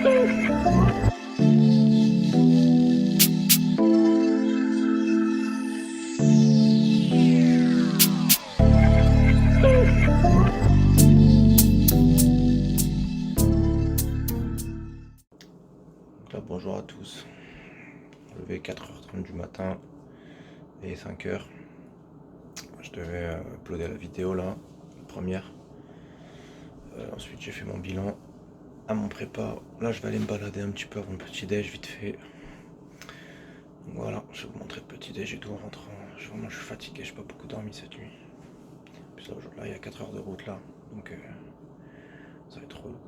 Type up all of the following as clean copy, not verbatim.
Bonjour à tous, levé 4h30 du matin et 5h. Je devais uploader la vidéo là, la première. Ensuite j'ai fait mon bilan à mon prépa. Là je vais aller me balader un petit peu avant le petit déj vite fait. Donc voilà, je vais vous montrer le petit déj et tout en rentrant. Je suis fatigué, j'ai pas beaucoup dormi cette nuit. Puis là il y a 4 heures de route là, donc ça va être relou.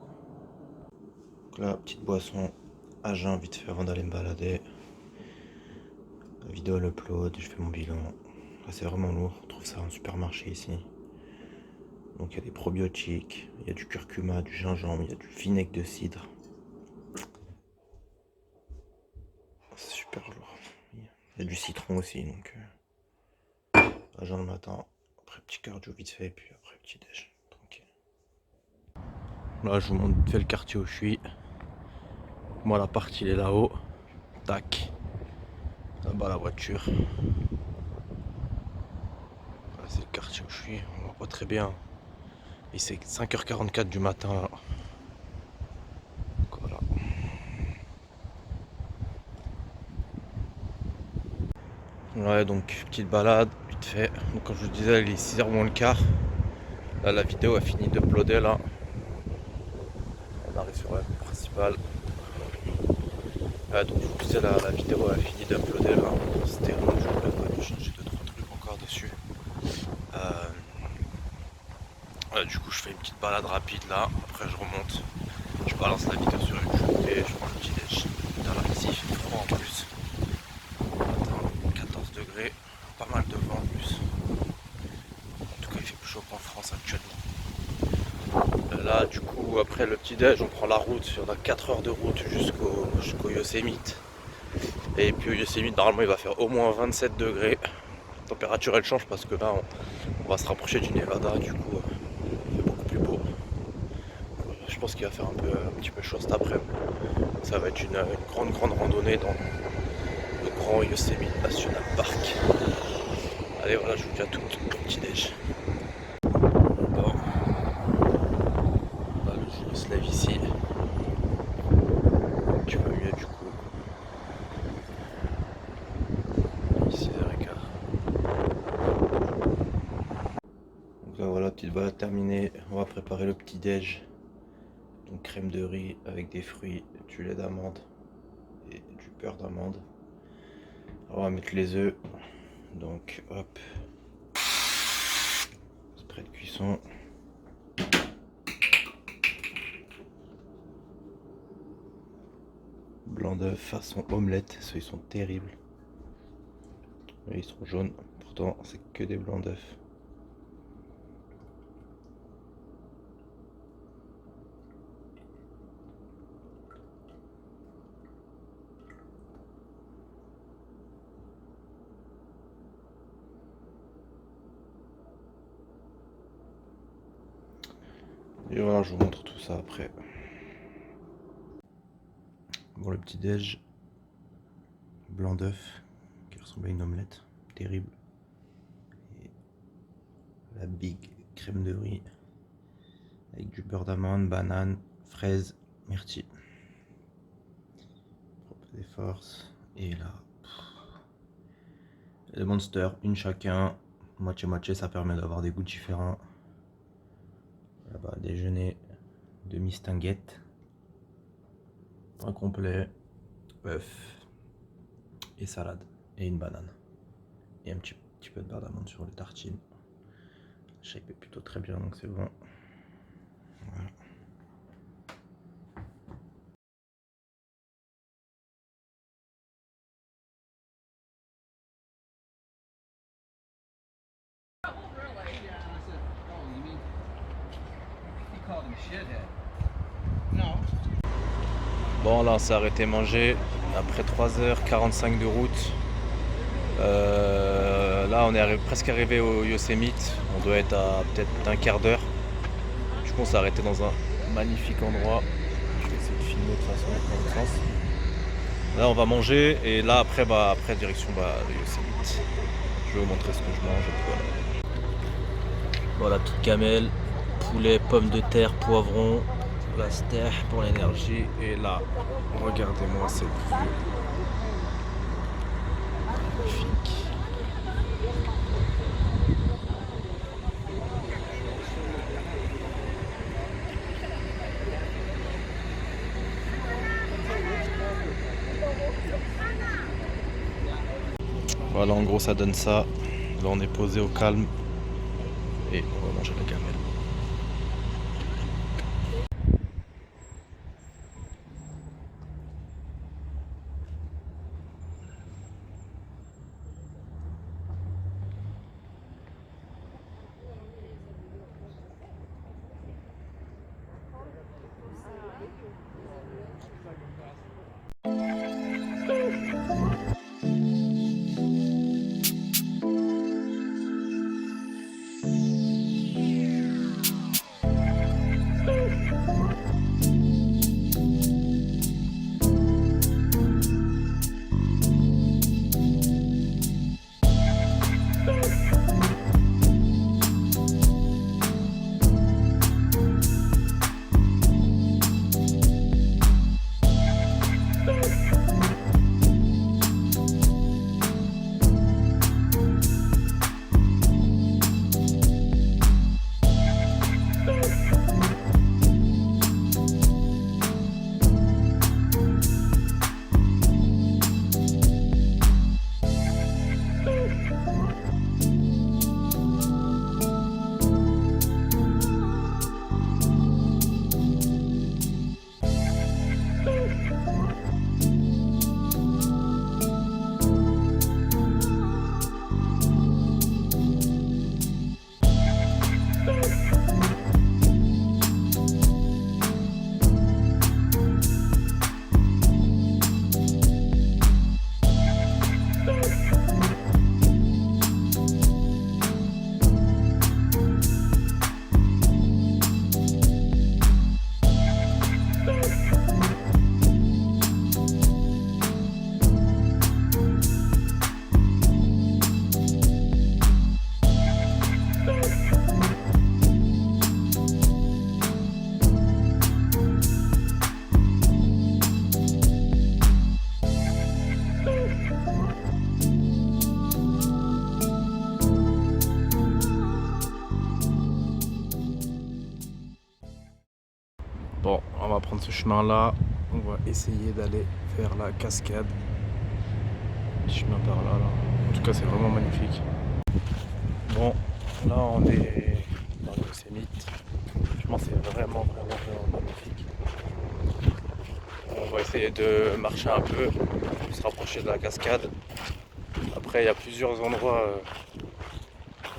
Donc là, petite boisson à jeun vite fait avant d'aller me balader. La vidéo l'upload, je fais mon bilan. Là c'est vraiment lourd, on trouve ça en supermarché ici. Donc il y a des probiotiques, il y a du curcuma, du gingembre, il y a du vinaigre de cidre. C'est super lourd. Il y a du citron aussi, donc à jeun le matin, après petit cardio vite fait, et puis après petit déj, tranquille. Là je vous montre vite fait le quartier où je suis. Moi l'appart il est là-haut. Tac. Là-bas la voiture. Là c'est le quartier où je suis, on voit pas très bien. Et c'est 5h44 du matin là. Donc, voilà. Ouais, donc petite balade vite fait. Donc comme je vous disais, il est 6h moins le quart. Là la vidéo a fini d'uploader là. On arrive sur la vue principale. Donc je vous disais la vidéo a fini d'uploader là. C'était long, je voulais changer 2-3 trucs encore dessus. Du coup je fais une petite balade rapide là. Après je remonte. Je balance la vidéo sur YouTube et je prends le petit déj. Putain là ici il fait froid en plus. Attends, 14 degrés. Pas mal de vent en plus. En tout cas il fait plus chaud qu'en France actuellement. Là du coup après le petit déj on prend la route, on a 4 heures de route jusqu'au Yosemite. Et puis au Yosemite normalement il va faire au moins 27 degrés. La température elle change parce que là on va se rapprocher du Nevada, du coup il fait beaucoup plus beau. Je pense qu'il va faire un petit peu chaud cet après-midi. Ça va être une grande randonnée dans le grand Yosemite National Park. Allez voilà, je vous dis à tout pour le petit déj. Bon. Là le jour se lève ici. Tu vas mieux du coup. 6h15. Donc là voilà, petite balade terminée. On va préparer le petit déj. Donc crème de riz avec des fruits, du lait d'amande et du beurre d'amande. On va mettre les œufs. Donc hop. Prêt de cuisson. Blanc d'œuf façon omelette, ceux ils sont terribles. Et ils sont jaunes, pourtant c'est que des blancs d'œuf. Et voilà, je vous montre tout ça après. Bon, le petit déj, blanc d'œuf qui ressemble à une omelette, terrible. Et la big crème de riz avec du beurre d'amande, banane, fraise, myrtille. Propre des forces. Et là, les monsters, une chacun, moitié-moitié, ça permet d'avoir des goûts différents. Là-bas, déjeuner, demi-stinguette, pain complet, œuf et salade et une banane. Et un petit peu de beurre d'amande sur les tartines. Le shape est plutôt très bien, donc c'est bon. Voilà. Bon là on s'est arrêté manger après 3h45 de route. Là on est presque arrivé au Yosemite. On doit être à peut-être un quart d'heure. Du coup on s'est arrêté dans un magnifique endroit. Je vais essayer de filmer de toute façon dans l'autre sens. Là on va manger et là après direction le Yosemite. Je vais vous montrer ce que je mange. Voilà, toute gamelle, poulet, pommes de terre, poivron, la ster pour l'énergie. Et là, regardez-moi cette vue. Magnifique. Voilà, en gros ça donne ça. Là on est posé au calme et on va manger la gamelle. Bon, on va prendre ce chemin là, on va essayer d'aller vers la cascade. Petit chemin par là, là. En tout cas c'est vraiment magnifique. Bon, là on est dans le Yosemite. Franchement c'est vraiment magnifique. On va essayer de marcher un peu, se rapprocher de la cascade. Après il y a plusieurs endroits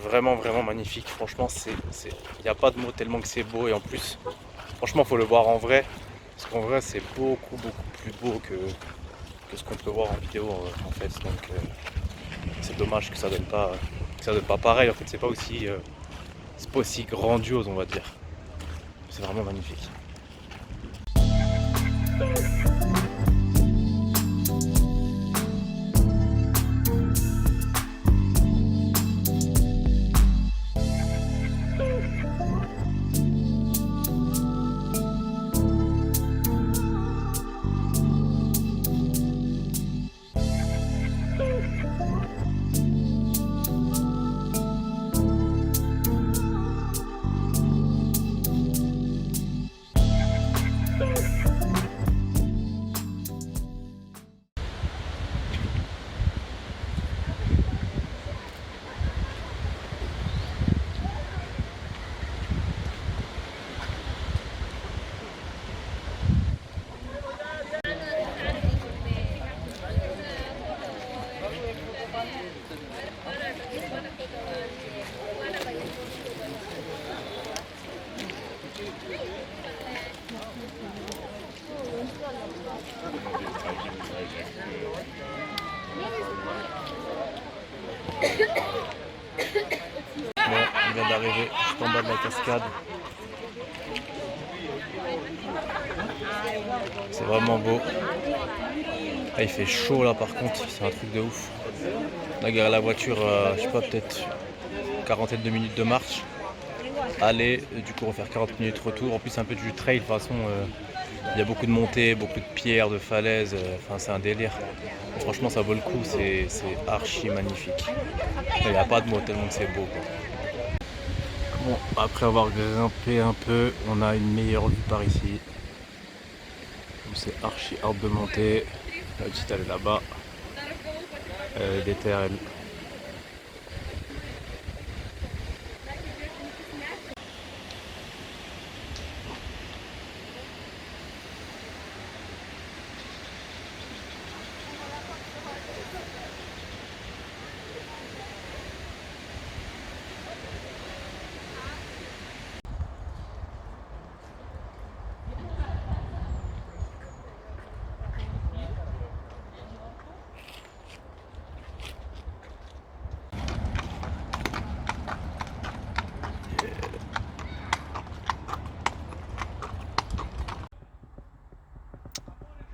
vraiment magnifiques. Franchement il n'y a pas de mots tellement que c'est beau et en plus franchement faut le voir en vrai. Parce qu'en vrai c'est beaucoup plus beau que ce qu'on peut voir en vidéo en fait. Donc c'est dommage que ça donne pas pareil. En fait c'est pas aussi grandiose on va dire. C'est vraiment magnifique. Bon, on vient d'arriver juste en bas de la cascade. C'est vraiment beau. Ah, il fait chaud là par contre, c'est un truc de ouf. On a garé la voiture, je sais pas, peut-être une quarantaine de minutes de marche. Aller, du coup on va faire 40 minutes retour. En plus c'est un peu du trail, de toute façon il y a beaucoup de montées, beaucoup de pierres, de falaises, enfin c'est un délire. Et franchement ça vaut le coup, c'est archi magnifique. Il n'y a pas de mots tellement que c'est beau quoi. Bon, après avoir grimpé un peu, on a une meilleure vue par ici. C'est archi hard de monter. La petite elle est là-bas. Des terres elle.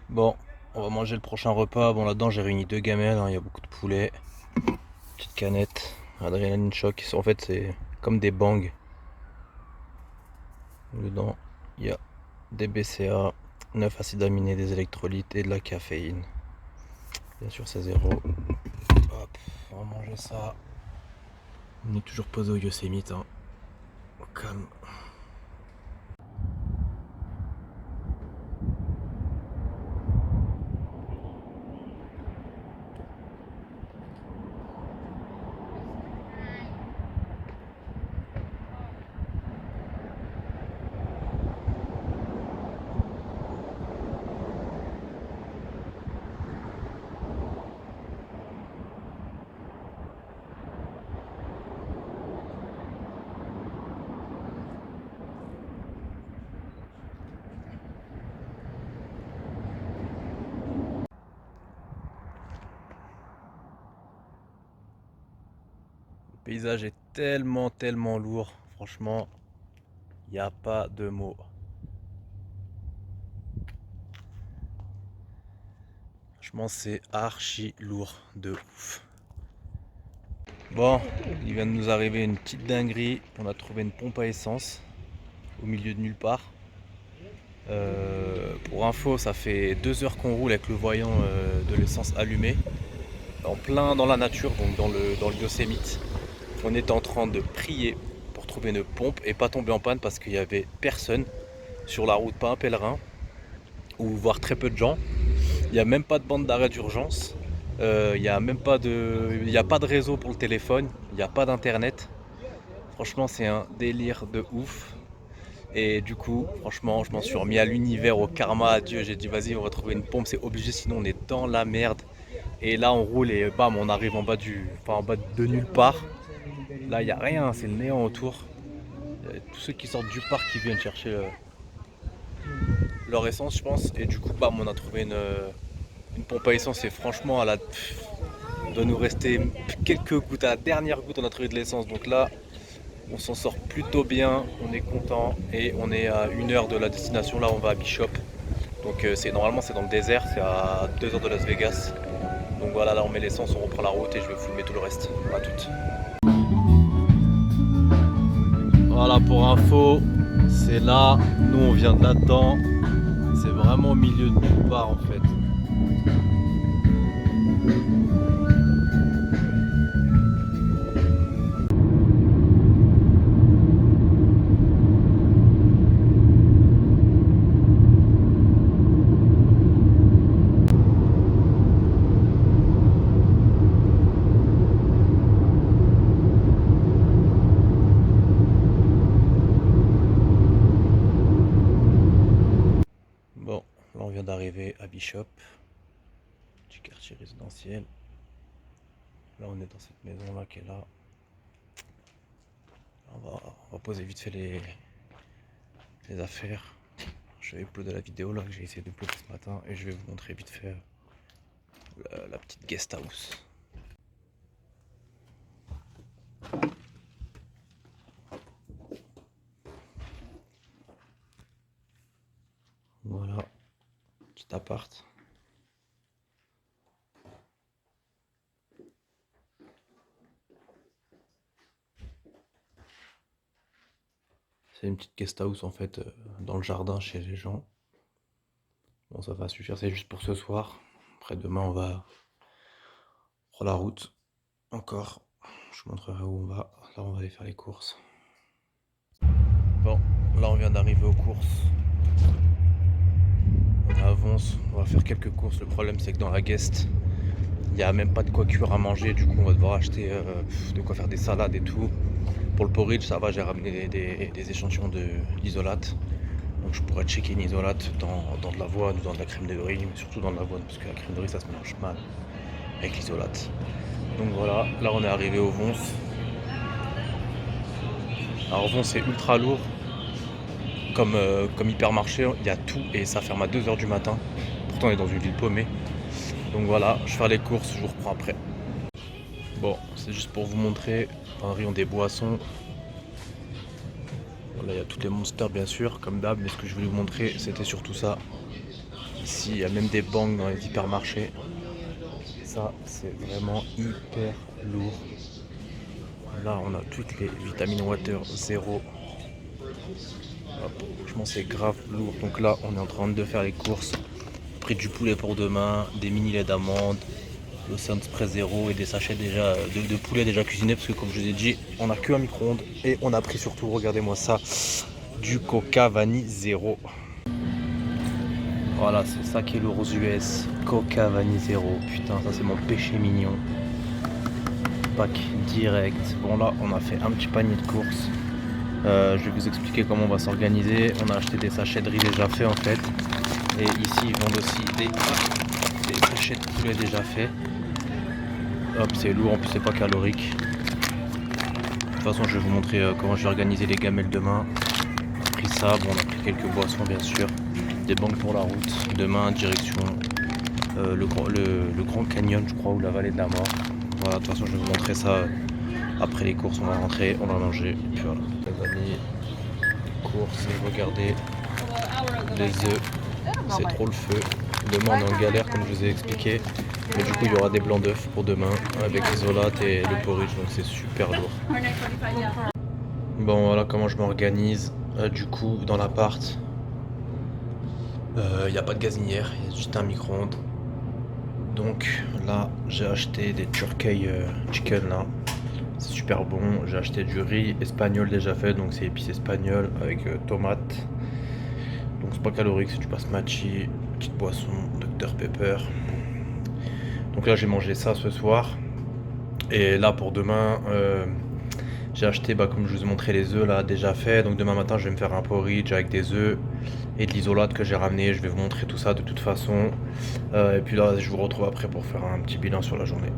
Bon, on va manger le prochain repas. Bon là-dedans j'ai réuni 2 gamelles, hein. Il y a beaucoup de poulet. Petite canette, adrénaline choc. En fait c'est comme des bangs. Dedans il y a des BCA, 9 acides aminés, des électrolytes et de la caféine. Bien sûr c'est zéro. Hop, on va manger ça. On est toujours posé au Yosemite, hein. Au calme. Le paysage est tellement lourd. Franchement, il n'y a pas de mots. Franchement, c'est archi lourd de ouf. Bon, il vient de nous arriver une petite dinguerie. On a trouvé une pompe à essence au milieu de nulle part. Pour info, ça fait 2 heures qu'on roule avec le voyant de l'essence allumé, en plein dans la nature, donc dans le Yosemite. On était en train de prier pour trouver une pompe et pas tomber en panne parce qu'il y avait personne sur la route, pas un pèlerin, ou voire très peu de gens. Il n'y a même pas de bande d'arrêt d'urgence. Il n'y a même pas il y a pas de réseau pour le téléphone. Il n'y a pas d'internet. Franchement, c'est un délire de ouf. Et du coup, franchement, je m'en suis remis à l'univers, au karma, à Dieu. J'ai dit, vas-y, on va trouver une pompe, c'est obligé, sinon on est dans la merde. Et là, on roule et bam, on arrive en bas enfin, en bas de nulle part. Là, il n'y a rien, c'est le néant autour. Il y a tous ceux qui sortent du parc qui viennent chercher leur essence, je pense. Et du coup, bam, on a trouvé une pompe à essence. Et franchement, il doit nous rester quelques gouttes. À la dernière goutte, on a trouvé de l'essence. Donc là, on s'en sort plutôt bien. On est content. Et on est à 1 heure de la destination. Là, on va à Bishop. Donc normalement, c'est dans le désert. C'est à 2 heures de Las Vegas. Donc voilà, là, on met l'essence, on reprend la route et je vais filmer tout le reste. À toutes. Voilà, pour info, c'est là. Nous, on vient de là-dedans. C'est vraiment au milieu de nulle part en fait. Bon, là on vient d'arriver à Bishop, petit quartier résidentiel. Là on est dans cette maison là qui est là. On va poser vite fait les affaires. Je vais uploader la vidéo là que j'ai essayé d'uploader ce matin et je vais vous montrer vite fait la petite guest house. Voilà, Petit appart. C'est une petite guest house en fait dans le jardin chez les gens. Bon, ça va suffire, c'est juste pour ce soir. Après demain on va prendre la route encore. Je vous montrerai où on va. Là on va aller faire les courses. Bon, là on vient d'arriver aux courses. On avance, on va faire quelques courses. Le problème c'est que dans la guest, il n'y a même pas de quoi cuire à manger. Du coup on va devoir acheter de quoi faire des salades et tout. Pour le porridge ça va, j'ai ramené des échantillons d'isolate. Donc je pourrais checker une isolate dans de l'avoine ou dans de la crème de riz, mais surtout dans de l'avoine parce que la crème de riz ça se mélange mal avec l'isolate. Donc voilà, là on est arrivé au Vons. Alors Vons c'est ultra lourd comme hypermarché, il y a tout et ça ferme à 2 h du matin. Pourtant on est dans une ville paumée. Donc voilà, je vais faire les courses, je vous reprends après. Bon, c'est juste pour vous montrer un rayon des boissons. Bon, là il y a toutes les monsters bien sûr, comme d'hab, mais ce que je voulais vous montrer c'était surtout ça. Ici il y a même des banques dans les hypermarchés. Ça c'est vraiment hyper lourd. Là on a toutes les vitamines water 0. Franchement c'est grave lourd. Donc là on est en train de faire les courses. Prix du poulet pour demain, des mini laits d'amandes, l'Océan Express 0 et des sachets déjà de poulet déjà cuisinés parce que comme je vous ai dit on a que un micro-ondes et on a pris surtout, regardez-moi ça, du Coca Vanille 0. Voilà, c'est ça qui est l'euro US, Coca Vanille 0. Putain, ça c'est mon péché mignon. Pack direct. Bon là on a fait un petit panier de courses. Je vais vous expliquer comment on va s'organiser. On a acheté des sachets de riz déjà faits en fait. Et ici ils vendent aussi des sachets de poulet déjà faits. Hop, c'est lourd, en plus c'est pas calorique. De toute façon je vais vous montrer comment je vais organiser les gamelles demain. On a pris ça, bon on a pris quelques boissons bien sûr. Des banques pour la route. Demain direction le Grand Canyon je crois, ou la vallée de la mort. Voilà, de toute façon je vais vous montrer ça après les courses. On va rentrer, on va manger. Et puis voilà, les amis, courses, et regardez les œufs, c'est trop le feu. Demain on est en galère comme je vous ai expliqué. Mais du coup il y aura des blancs d'œufs pour demain avec l'isolate et le porridge, donc c'est super lourd. Bon voilà comment je m'organise. Du coup dans l'appart, il n'y a pas de gazinière, il y a juste un micro-ondes. Donc là j'ai acheté des turkey chicken là. C'est super bon. J'ai acheté du riz espagnol déjà fait, donc c'est épices espagnol avec tomates. Donc c'est pas calorique, c'est du basmati, petite boisson, Dr Pepper. Donc là j'ai mangé ça ce soir. Et là pour demain, j'ai acheté, comme je vous ai montré, les œufs là déjà fait. Donc demain matin je vais me faire un porridge avec des œufs et de l'isolate que j'ai ramené. Je vais vous montrer tout ça de toute façon. Et puis là je vous retrouve après pour faire un petit bilan sur la journée.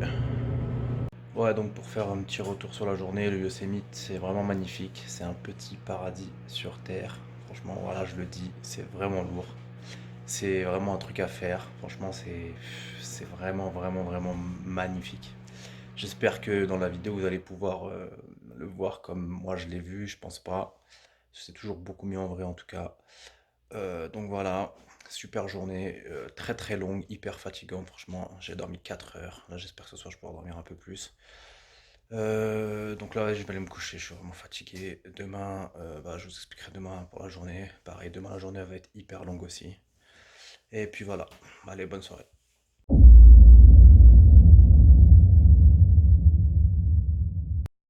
Ouais, donc pour faire un petit retour sur la journée, le Yosemite c'est vraiment magnifique. C'est un petit paradis sur terre. Franchement voilà, je le dis, c'est vraiment lourd. C'est vraiment un truc à faire. Franchement c'est vraiment vraiment vraiment magnifique. J'espère que dans la vidéo vous allez pouvoir le voir comme moi je l'ai vu. Je pense pas. C'est toujours beaucoup mieux en vrai en tout cas. Donc voilà, super journée, très très longue, hyper fatigante. Franchement, j'ai dormi 4 heures. Là j'espère que ce soir je pourrai dormir un peu plus. Donc là je vais aller me coucher, je suis vraiment fatigué. Demain, je vous expliquerai demain pour la journée. Pareil, demain la journée va être hyper longue aussi. Et puis voilà, allez, bonne soirée.